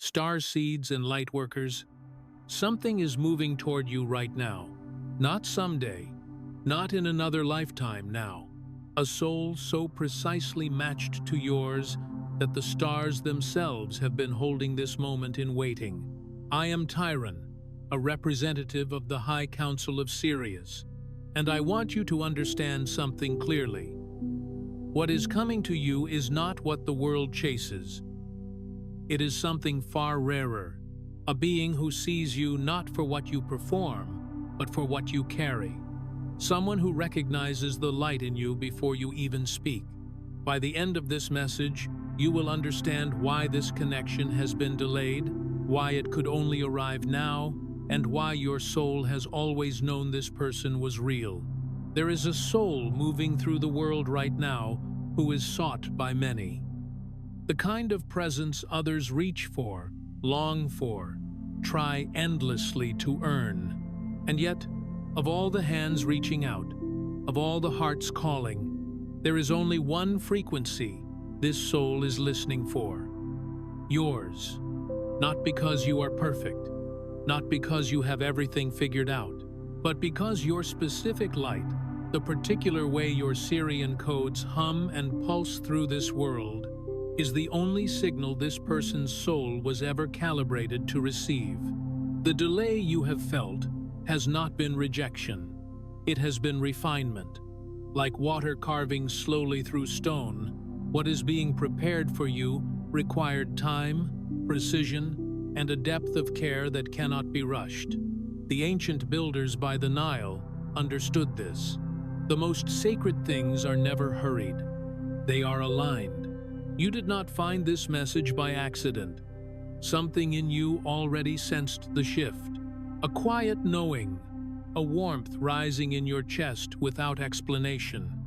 starseeds and lightworkers, something is moving toward you right now. Not someday, not in another lifetime now. A soul so precisely matched to yours that the stars themselves have been holding this moment in waiting. I am Tyron, a representative of the High Council of Sirius, and I want you to understand something clearly. What is coming to you is not what the world chases. It is something far rarer, a being who sees you not for what you perform, but for what you carry. Someone who recognizes the light in you before you even speak. By the end of this message, you will understand why this connection has been delayed, why it could only arrive now, and why your soul has always known this person was real. There is a soul moving through the world right now who is sought by many. The kind of presence others reach for, long for, try endlessly to earn. And yet, of all the hands reaching out, of all the hearts calling, there is only one frequency this soul is listening for. Yours. Not because you are perfect, not because you have everything figured out, but because your specific light, the particular way your Sirian codes hum and pulse through this world, is the only signal this person's soul was ever calibrated to receive. The delay you have felt has not been rejection. It has been refinement. Like water carving slowly through stone, what is being prepared for you required time, precision, and a depth of care that cannot be rushed. The ancient builders by the Nile understood this. The most sacred things are never hurried. They are aligned. You did not find this message by accident. Something in you already sensed the shift. A quiet knowing, a warmth rising in your chest without explanation.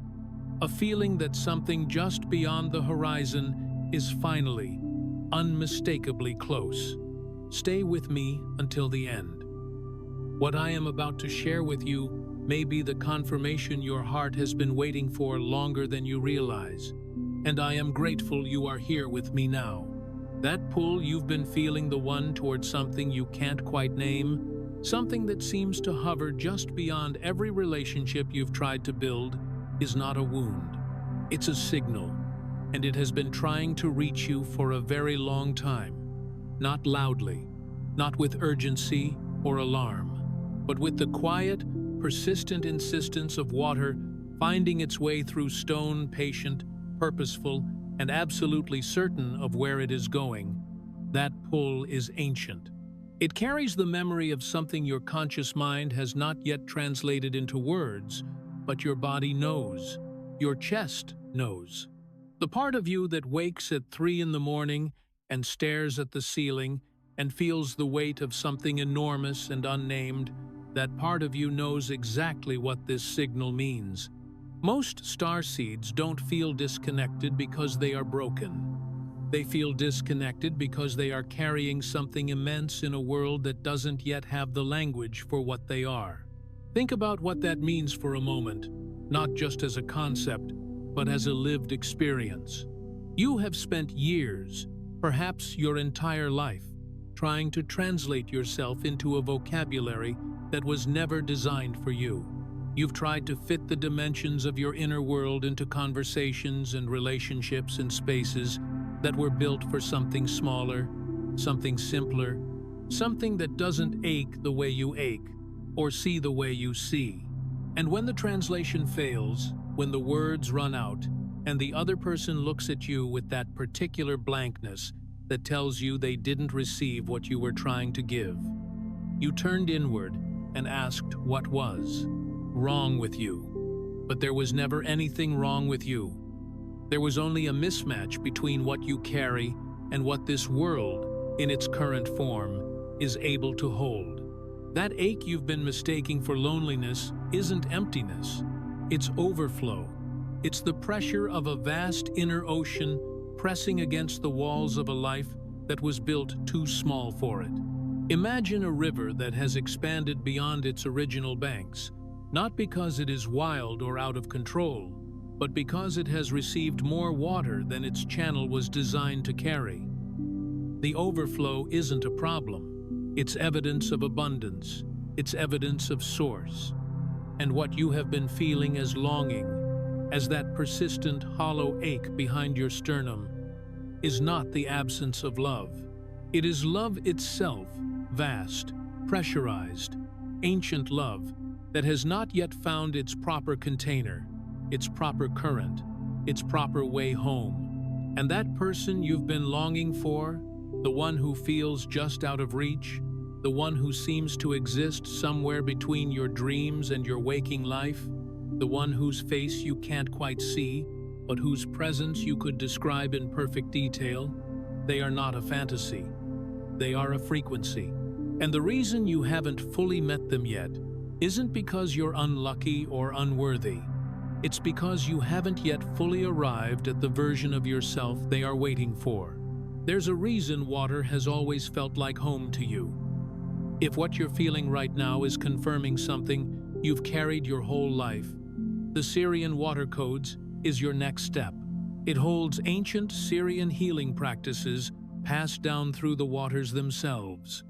A feeling that something just beyond the horizon is finally, unmistakably close. Stay with me until the end. What I am about to share with you may be the confirmation your heart has been waiting for longer than you realize, and I am grateful you are here with me now. That pull you've been feeling, the one towards something you can't quite name, something that seems to hover just beyond every relationship you've tried to build, is not a wound. It's a signal, and it has been trying to reach you for a very long time. Not loudly, not with urgency or alarm, but with the quiet, persistent insistence of water finding its way through stone, patient, purposeful, and absolutely certain of where it is going. That pull is ancient. It carries the memory of something your conscious mind has not yet translated into words, but your body knows. Your chest knows. The part of you that wakes at 3 in the morning and stares at the ceiling and feels the weight of something enormous and unnamed, that part of you knows exactly what this signal means. Most starseeds don't feel disconnected because they are broken. They feel disconnected because they are carrying something immense in a world that doesn't yet have the language for what they are. Think about what that means for a moment, not just as a concept, but as a lived experience. You have spent years, perhaps your entire life, trying to translate yourself into a vocabulary that was never designed for you. You've tried to fit the dimensions of your inner world into conversations and relationships and spaces that were built for something smaller, something simpler, something that doesn't ache the way you ache or see the way you see. And when the translation fails, when the words run out, and the other person looks at you with that particular blankness that tells you they didn't receive what you were trying to give, you turned inward and asked what was wrong with you. But there was never anything wrong with you. There was only a mismatch between what you carry and what this world, in its current form, is able to hold. That ache you've been mistaking for loneliness isn't emptiness. It's overflow. It's the pressure of a vast inner ocean pressing against the walls of a life that was built too small for it. Imagine a river that has expanded beyond its original banks, not because it is wild or out of control, but because it has received more water than its channel was designed to carry. The overflow isn't a problem. It's evidence of abundance. It's evidence of source. And what you have been feeling as longing, as that persistent hollow ache behind your sternum, is not the absence of love. It is love itself, vast, pressurized, ancient love that has not yet found its proper container, its proper current, its proper way home. And that person you've been longing for, the one who feels just out of reach, the one who seems to exist somewhere between your dreams and your waking life, the one whose face you can't quite see, but whose presence you could describe in perfect detail, they are not a fantasy. They are a frequency. And the reason you haven't fully met them yet isn't because you're unlucky or unworthy. It's because you haven't yet fully arrived at the version of yourself they are waiting for. There's a reason water has always felt like home to you. If what you're feeling right now is confirming something you've carried your whole life, the Sirian Water Codes is your next step. It holds ancient Sirian healing practices passed down through the waters themselves.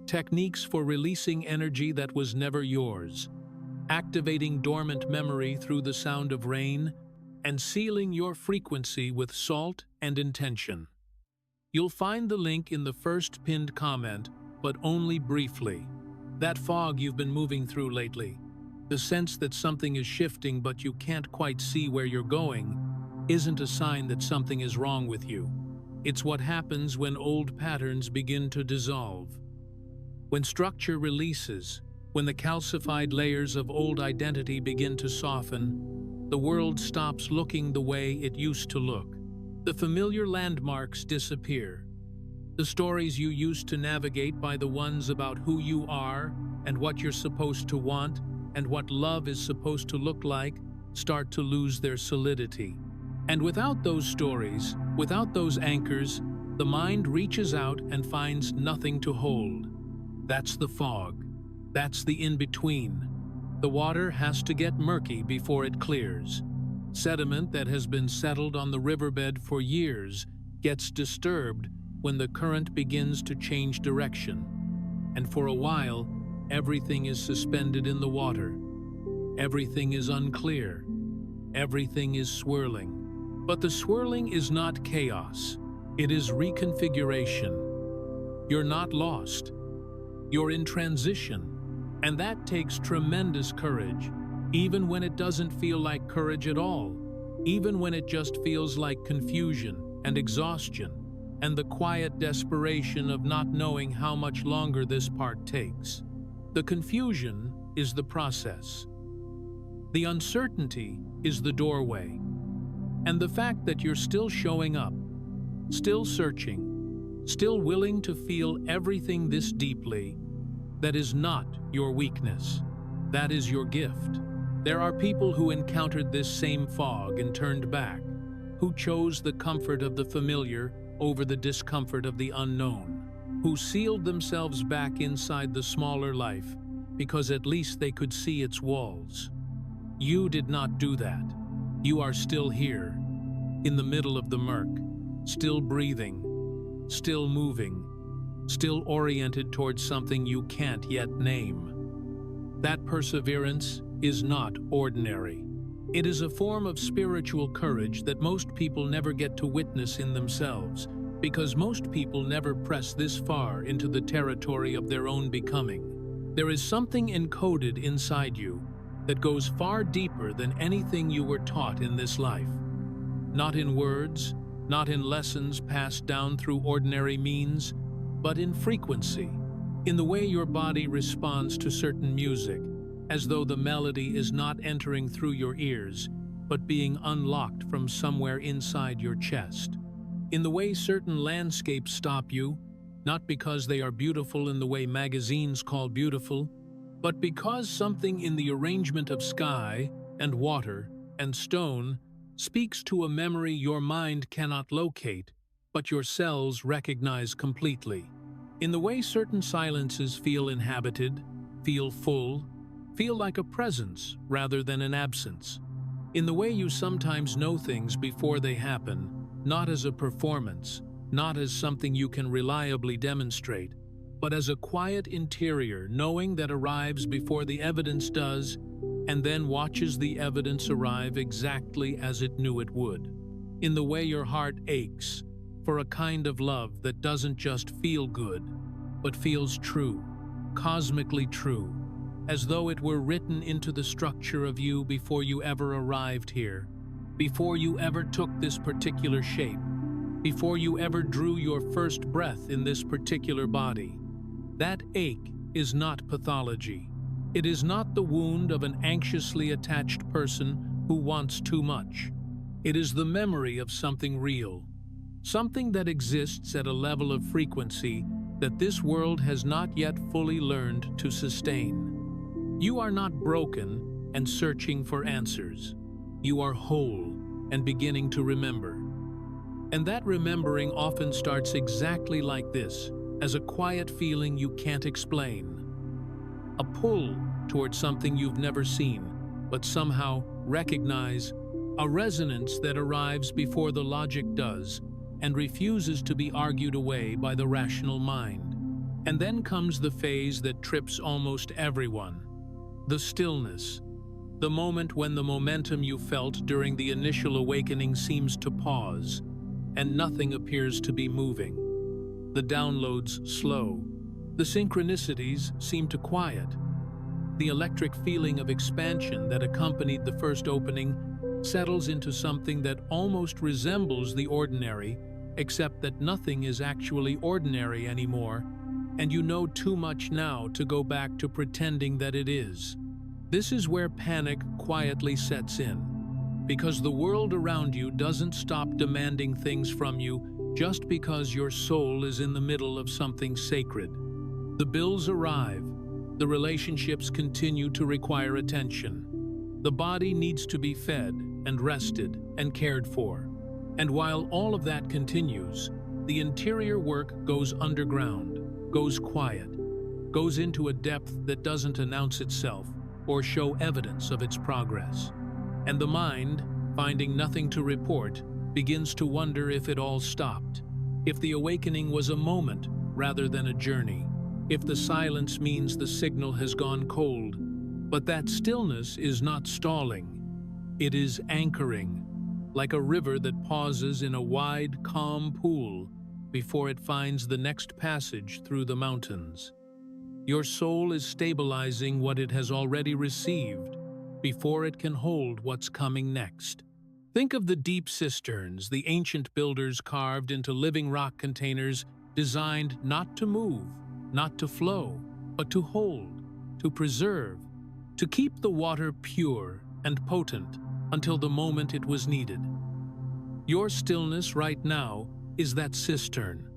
Techniques for releasing energy that was never yours, activating dormant memory through the sound of rain, and sealing your frequency with salt and intention. You'll find the link in the first pinned comment, but only briefly. That fog you've been moving through lately, the sense that something is shifting but you can't quite see where you're going, isn't a sign that something is wrong with you. It's what happens when old patterns begin to dissolve. When structure releases, when the calcified layers of old identity begin to soften, the world stops looking the way it used to look. The familiar landmarks disappear. The stories you used to navigate by the ones about who you are and what you're supposed to want and what love is supposed to look like start to lose their solidity. And without those stories, without those anchors, the mind reaches out and finds nothing to hold. That's the fog. That's the in-between. The water has to get murky before it clears. Sediment that has been settled on the riverbed for years gets disturbed when the current begins to change direction. And for a while, everything is suspended in the water. Everything is unclear. Everything is swirling. But the swirling is not chaos. It is reconfiguration. You're not lost. You're in transition. And that takes tremendous courage, even when it doesn't feel like courage at all, even when it just feels like confusion and exhaustion and the quiet desperation of not knowing how much longer this part takes. The confusion is the process. The uncertainty is the doorway. And the fact that you're still showing up, still searching, still willing to feel everything this deeply, that is not your weakness. That is your gift. There are people who encountered this same fog and turned back, who chose the comfort of the familiar over the discomfort of the unknown, who sealed themselves back inside the smaller life because at least they could see its walls. You did not do that. You are still here, in the middle of the murk, still breathing, still moving, still oriented towards something you can't yet name. That perseverance is not ordinary. It is a form of spiritual courage that most people never get to witness in themselves, because most people never press this far into the territory of their own becoming. There is something encoded inside you that goes far deeper than anything you were taught in this life. Not in words, not in lessons passed down through ordinary means, but in frequency, in the way your body responds to certain music, as though the melody is not entering through your ears, but being unlocked from somewhere inside your chest. In the way certain landscapes stop you, not because they are beautiful in the way magazines call beautiful, but because something in the arrangement of sky and water and stone speaks to a memory your mind cannot locate, but your cells recognize completely. In the way certain silences feel inhabited, feel full, feel like a presence rather than an absence. In the way you sometimes know things before they happen, not as a performance, not as something you can reliably demonstrate, but as a quiet interior knowing that arrives before the evidence does, and then watches the evidence arrive exactly as it knew it would. In the way your heart aches for a kind of love that doesn't just feel good, but feels true, cosmically true, as though it were written into the structure of you before you ever arrived here, before you ever took this particular shape, before you ever drew your first breath in this particular body. That ache is not pathology. It is not the wound of an anxiously attached person who wants too much. It is the memory of something real, something that exists at a level of frequency that this world has not yet fully learned to sustain. You are not broken and searching for answers. You are whole and beginning to remember. And that remembering often starts exactly like this, as a quiet feeling you can't explain. A pull towards something you've never seen, but somehow recognize, a resonance that arrives before the logic does and refuses to be argued away by the rational mind. And then comes the phase that trips almost everyone, the stillness, the moment when the momentum you felt during the initial awakening seems to pause, and nothing appears to be moving. The downloads slow, the synchronicities seem to quiet. The electric feeling of expansion that accompanied the first opening settles into something that almost resembles the ordinary, except that nothing is actually ordinary anymore, and you know too much now to go back to pretending that it is. This is where panic quietly sets in, because the world around you doesn't stop demanding things from you just because your soul is in the middle of something sacred. The bills arrive, the relationships continue to require attention. The body needs to be fed and rested and cared for. And while all of that continues, the interior work goes underground, goes quiet, goes into a depth that doesn't announce itself or show evidence of its progress. And the mind, finding nothing to report, begins to wonder if it all stopped, if the awakening was a moment rather than a journey, if the silence means the signal has gone cold. But that stillness is not stalling. It is anchoring, like a river that pauses in a wide, calm pool before it finds the next passage through the mountains. Your soul is stabilizing what it has already received before it can hold what's coming next. Think of the deep cisterns the ancient builders carved into living rock containers designed not to move, not to flow, but to hold, to preserve, to keep the water pure and potent until the moment it was needed. Your stillness right now is that cistern.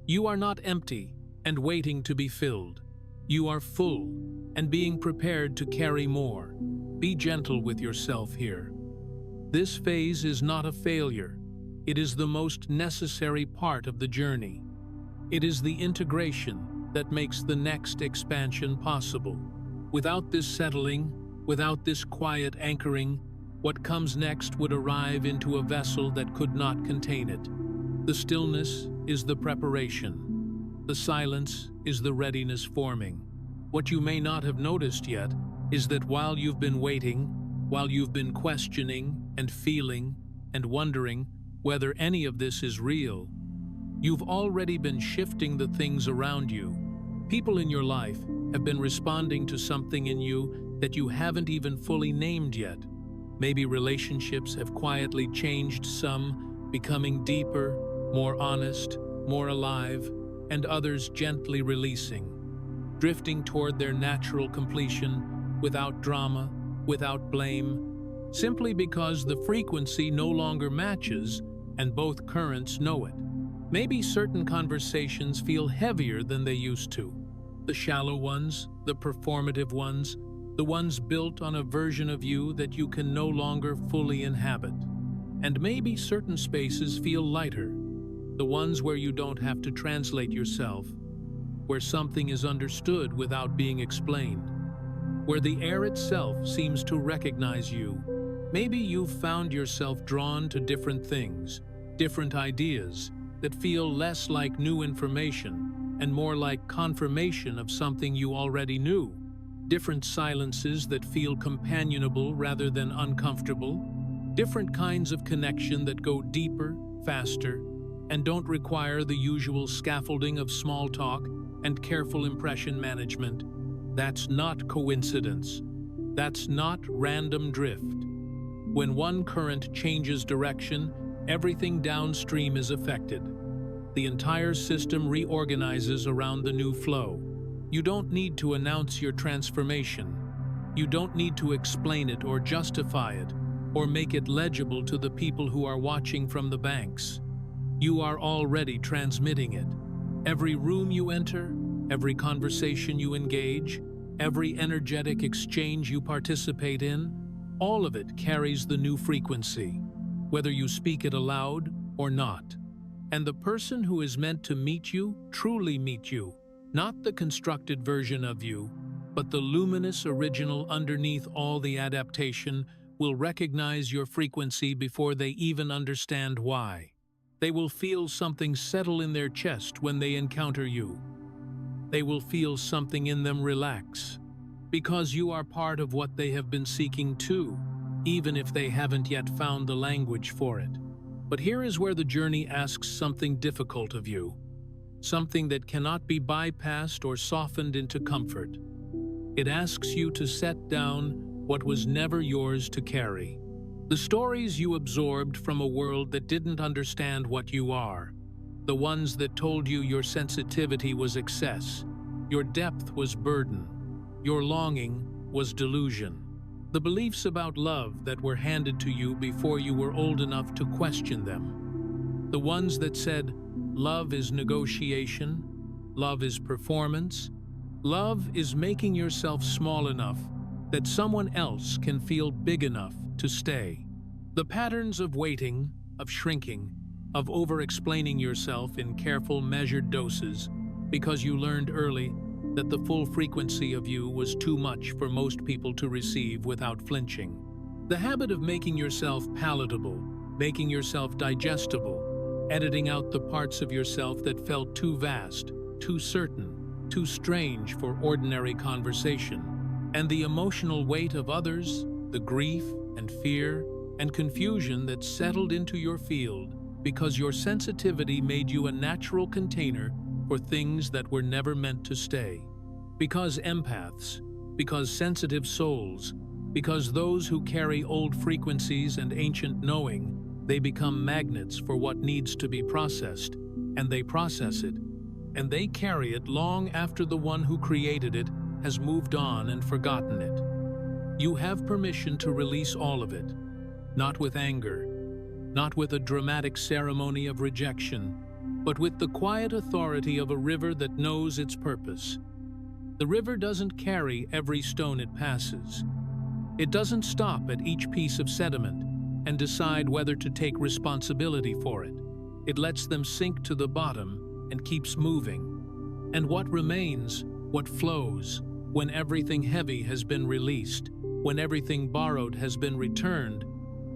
You are not empty and waiting to be filled. You are full and being prepared to carry more. Be gentle with yourself here. This phase is not a failure. It is the most necessary part of the journey. It is the integration that makes the next expansion possible. Without this settling, without this quiet anchoring, what comes next would arrive into a vessel that could not contain it. The stillness is the preparation. The silence is the readiness forming. What you may not have noticed yet is that while you've been waiting, while you've been questioning and feeling and wondering whether any of this is real, you've already been shifting the things around you. People in your life have been responding to something in you that you haven't even fully named yet. Maybe relationships have quietly changed, some becoming deeper, more honest, more alive, and others gently releasing, drifting toward their natural completion without drama, without blame, simply because the frequency no longer matches and both currents know it. Maybe certain conversations feel heavier than they used to. The shallow ones, the performative ones, the ones built on a version of you that you can no longer fully inhabit. And maybe certain spaces feel lighter, the ones where you don't have to translate yourself, where something is understood without being explained, where the air itself seems to recognize you. Maybe you've found yourself drawn to different things, different ideas, that feel less like new information and more like confirmation of something you already knew. Different silences that feel companionable rather than uncomfortable. Different kinds of connection that go deeper, faster, and don't require the usual scaffolding of small talk and careful impression management. That's not coincidence. That's not random drift. When one current changes direction, everything downstream is affected. The entire system reorganizes around the new flow. You don't need to announce your transformation. You don't need to explain it or justify it, or make it legible to the people who are watching from the banks. You are already transmitting it. Every room you enter, every conversation you engage, every energetic exchange you participate in, all of it carries the new frequency, whether you speak it aloud or not. And the person who is meant to meet you truly meet you, not the constructed version of you, but the luminous original underneath all the adaptation will recognize your frequency before they even understand why. They will feel something settle in their chest when they encounter you. They will feel something in them relax, because you are part of what they have been seeking too, even if they haven't yet found the language for it. But here is where the journey asks something difficult of you, something that cannot be bypassed or softened into comfort. It asks you to set down what was never yours to carry. The stories you absorbed from a world that didn't understand what you are, the ones that told you your sensitivity was excess, your depth was burden, your longing was delusion. The beliefs about love that were handed to you before you were old enough to question them. The ones that said, love is negotiation, love is performance, love is making yourself small enough that someone else can feel big enough to stay. The patterns of waiting, of shrinking, of over-explaining yourself in careful, measured doses because you learned early that the full frequency of you was too much for most people to receive without flinching. The habit of making yourself palatable, making yourself digestible, editing out the parts of yourself that felt too vast, too certain, too strange for ordinary conversation, and the emotional weight of others, the grief and fear and confusion that settled into your field because your sensitivity made you a natural container for things that were never meant to stay. Because empaths, because sensitive souls, because those who carry old frequencies and ancient knowing, they become magnets for what needs to be processed, and they process it, and they carry it long after the one who created it has moved on and forgotten it. You have permission to release all of it, not with anger, not with a dramatic ceremony of rejection, but with the quiet authority of a river that knows its purpose. The river doesn't carry every stone it passes. It doesn't stop at each piece of sediment and decide whether to take responsibility for it. It lets them sink to the bottom and keeps moving. And what remains, what flows, when everything heavy has been released, when everything borrowed has been returned,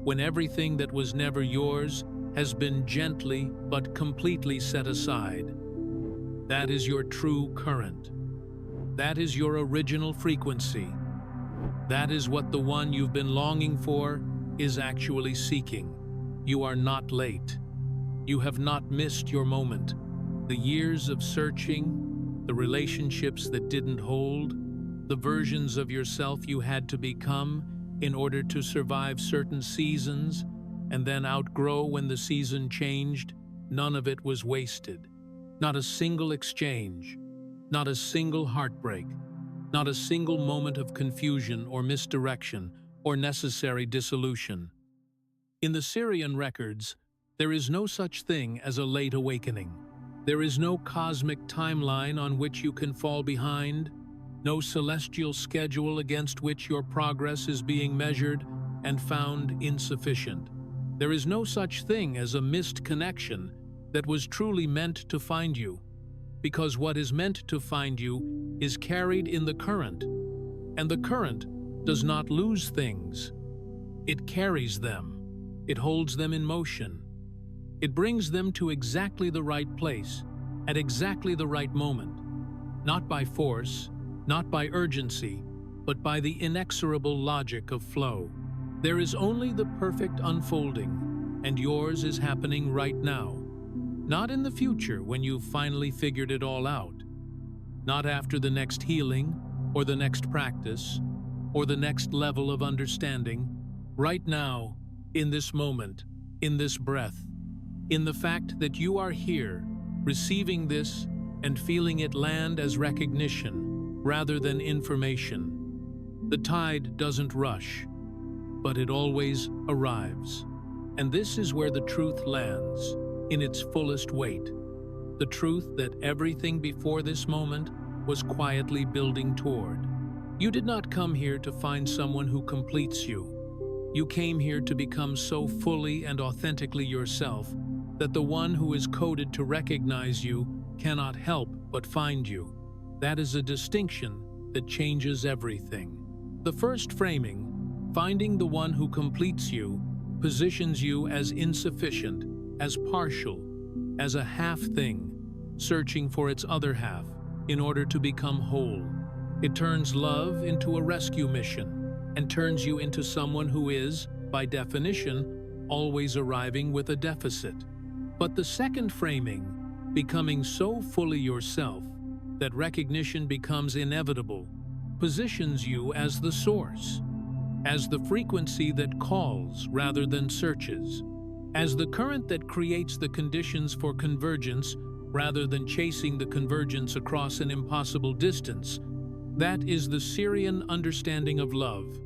when everything that was never yours has been gently but completely set aside. That is your true current. That is your original frequency. That is what the one you've been longing for is actually seeking. You are not late. You have not missed your moment. The years of searching, the relationships that didn't hold, the versions of yourself you had to become in order to survive certain seasons and then outgrow when the season changed, none of it was wasted. Not a single exchange, not a single heartbreak, not a single moment of confusion or misdirection or necessary dissolution. In the Sirian records, there is no such thing as a late awakening. There is no cosmic timeline on which you can fall behind, no celestial schedule against which your progress is being measured and found insufficient. There is no such thing as a missed connection that was truly meant to find you, because what is meant to find you is carried in the current, and the current does not lose things. It carries them. It holds them in motion. It brings them to exactly the right place, at exactly the right moment, not by force, not by urgency, but by the inexorable logic of flow. There is only the perfect unfolding, and yours is happening right now. Not in the future when you've finally figured it all out. Not after the next healing, or the next practice, or the next level of understanding. Right now, in this moment, in this breath, in the fact that you are here, receiving this and feeling it land as recognition rather than information. The tide doesn't rush, but it always arrives. And this is where the truth lands, in its fullest weight. The truth that everything before this moment was quietly building toward. You did not come here to find someone who completes you. You came here to become so fully and authentically yourself that the one who is coded to recognize you cannot help but find you. That is a distinction that changes everything. The first framing, finding the one who completes you, positions you as insufficient, as partial, as a half thing, searching for its other half in order to become whole. It turns love into a rescue mission and turns you into someone who is, by definition, always arriving with a deficit. But the second framing, becoming so fully yourself that recognition becomes inevitable, positions you as the source, as the frequency that calls rather than searches, as the current that creates the conditions for convergence rather than chasing the convergence across an impossible distance. That is the Sirian understanding of love.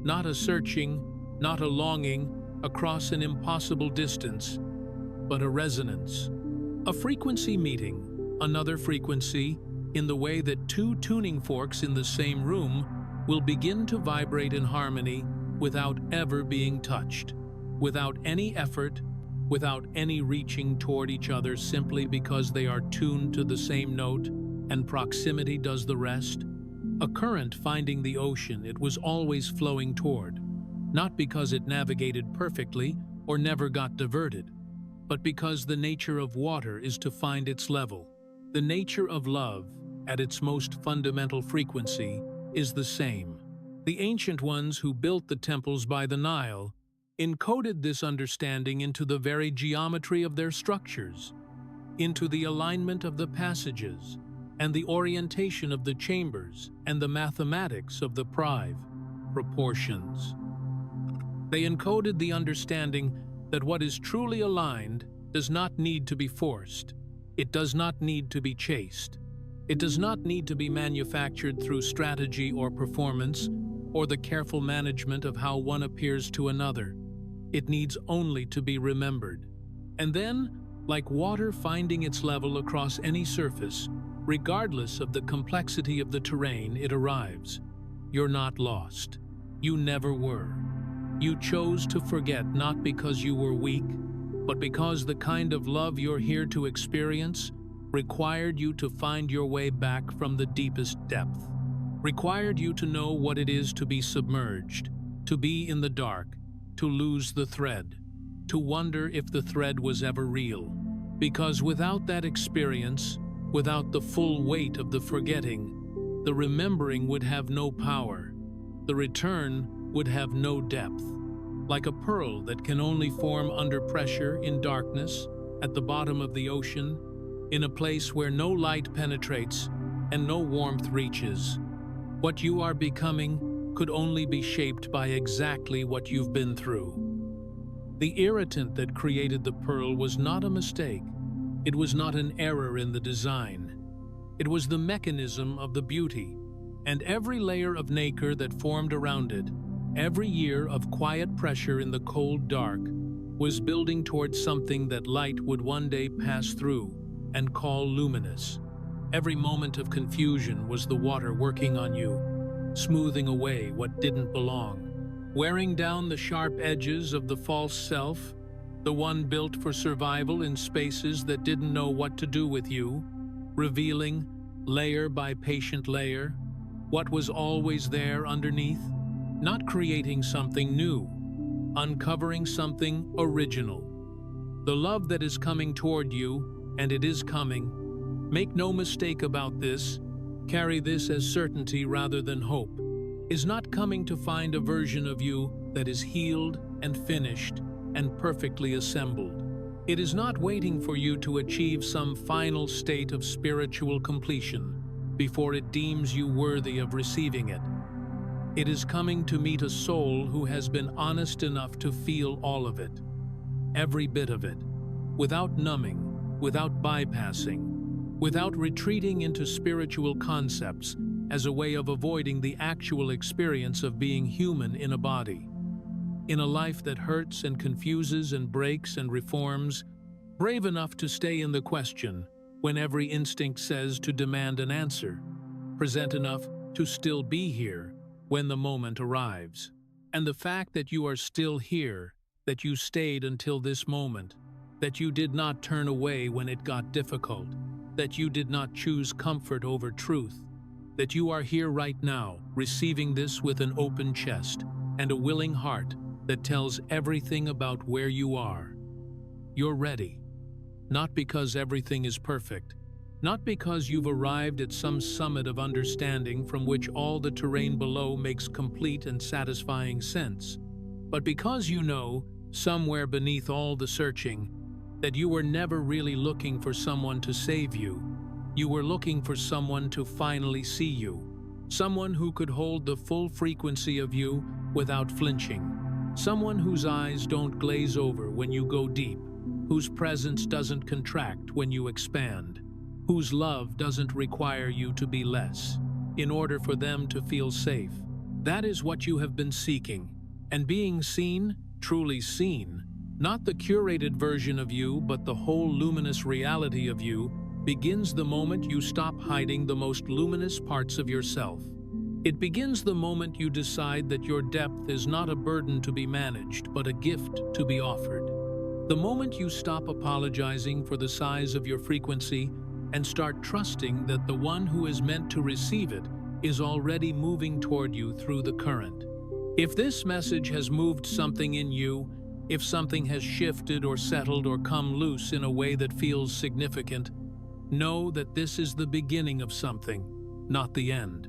Not a searching, not a longing across an impossible distance, but a resonance. A frequency meeting, another frequency, in the way that two tuning forks in the same room will begin to vibrate in harmony without ever being touched, without any effort, without any reaching toward each other simply because they are tuned to the same note and proximity does the rest. A current finding the ocean it was always flowing toward, not because it navigated perfectly or never got diverted, but because the nature of water is to find its level. The nature of love, at its most fundamental frequency, is the same. The ancient ones who built the temples by the Nile encoded this understanding into the very geometry of their structures, into the alignment of the passages, and the orientation of the chambers, and the mathematics of the proportions. They encoded the understanding that what is truly aligned does not need to be forced. It does not need to be chased. It does not need to be manufactured through strategy or performance, or the careful management of how one appears to another. It needs only to be remembered. And then, like water finding its level across any surface, regardless of the complexity of the terrain, it arrives. You're not lost. You never were. You chose to forget not because you were weak, but because the kind of love you're here to experience required you to find your way back from the deepest depth, required you to know what it is to be submerged, to be in the dark, to lose the thread, to wonder if the thread was ever real. Because without that experience, without the full weight of the forgetting, the remembering would have no power. The return would have no depth. Like a pearl that can only form under pressure in darkness, at the bottom of the ocean, in a place where no light penetrates and no warmth reaches. What you are becoming could only be shaped by exactly what you've been through. The irritant that created the pearl was not a mistake. It was not an error in the design. It was the mechanism of the beauty, and every layer of nacre that formed around it, every year of quiet pressure in the cold dark, was building towards something that light would one day pass through and call luminous. Every moment of confusion was the water working on you, smoothing away what didn't belong, wearing down the sharp edges of the false self, the one built for survival in spaces that didn't know what to do with you, revealing, layer by patient layer, what was always there underneath, not creating something new, uncovering something original. The love that is coming toward you, and it is coming. Make no mistake about this. Carry this as certainty rather than hope. Is not coming to find a version of you that is healed and finished and perfectly assembled. It is not waiting for you to achieve some final state of spiritual completion before it deems you worthy of receiving it. It is coming to meet a soul who has been honest enough to feel all of it, every bit of it, without numbing, without bypassing, without retreating into spiritual concepts as a way of avoiding the actual experience of being human in a body. In a life that hurts and confuses and breaks and reforms, brave enough to stay in the question when every instinct says to demand an answer, present enough to still be here when the moment arrives. And the fact that you are still here, that you stayed until this moment, that you did not turn away when it got difficult, that you did not choose comfort over truth, that you are here right now, receiving this with an open chest and a willing heart that tells everything about where you are. You're ready. Not because everything is perfect, not because you've arrived at some summit of understanding from which all the terrain below makes complete and satisfying sense, but because you know, somewhere beneath all the searching, that you were never really looking for someone to save you. You were looking for someone to finally see you, someone who could hold the full frequency of you without flinching, someone whose eyes don't glaze over when you go deep, whose presence doesn't contract when you expand, whose love doesn't require you to be less, in order for them to feel safe. That is what you have been seeking, and being seen, truly seen, not the curated version of you but the whole luminous reality of you, begins the moment you stop hiding the most luminous parts of yourself. It begins the moment you decide that your depth is not a burden to be managed, but a gift to be offered. The moment you stop apologizing for the size of your frequency and start trusting that the one who is meant to receive it is already moving toward you through the current. If this message has moved something in you, if something has shifted or settled or come loose in a way that feels significant, know that this is the beginning of something, not the end.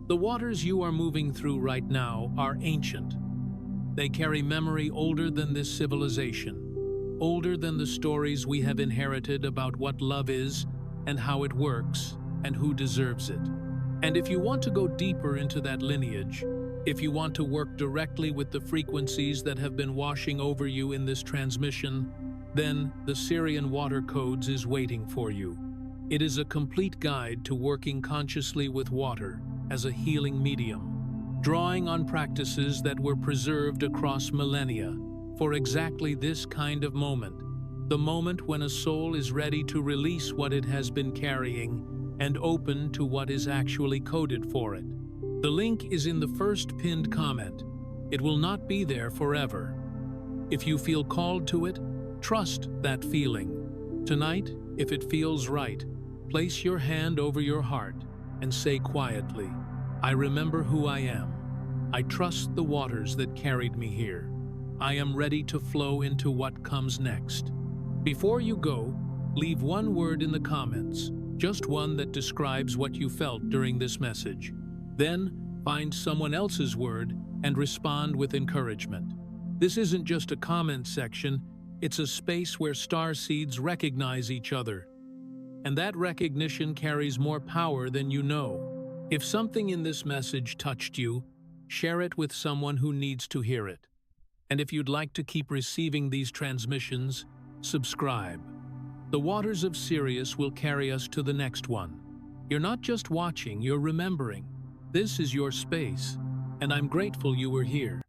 The waters you are moving through right now are ancient. They carry memory older than this civilization, older than the stories we have inherited about what love is and how it works and who deserves it. And if you want to go deeper into that lineage, if you want to work directly with the frequencies that have been washing over you in this transmission, then the Sirian Water Codes is waiting for you. It is a complete guide to working consciously with water as a healing medium, drawing on practices that were preserved across millennia for exactly this kind of moment, the moment when a soul is ready to release what it has been carrying and open to what is actually coded for it. The link is in the first pinned comment. It will not be there forever. If you feel called to it, trust that feeling. Tonight, if it feels right, place your hand over your heart and say quietly, I remember who I am. I trust the waters that carried me here. I am ready to flow into what comes next. Before you go, leave one word in the comments, just one that describes what you felt during this message. Then, find someone else's word and respond with encouragement. This isn't just a comment section, it's a space where starseeds recognize each other. And that recognition carries more power than you know. If something in this message touched you, share it with someone who needs to hear it. And if you'd like to keep receiving these transmissions, subscribe. The waters of Sirius will carry us to the next one. You're not just watching, you're remembering. This is your space, and I'm grateful you were here.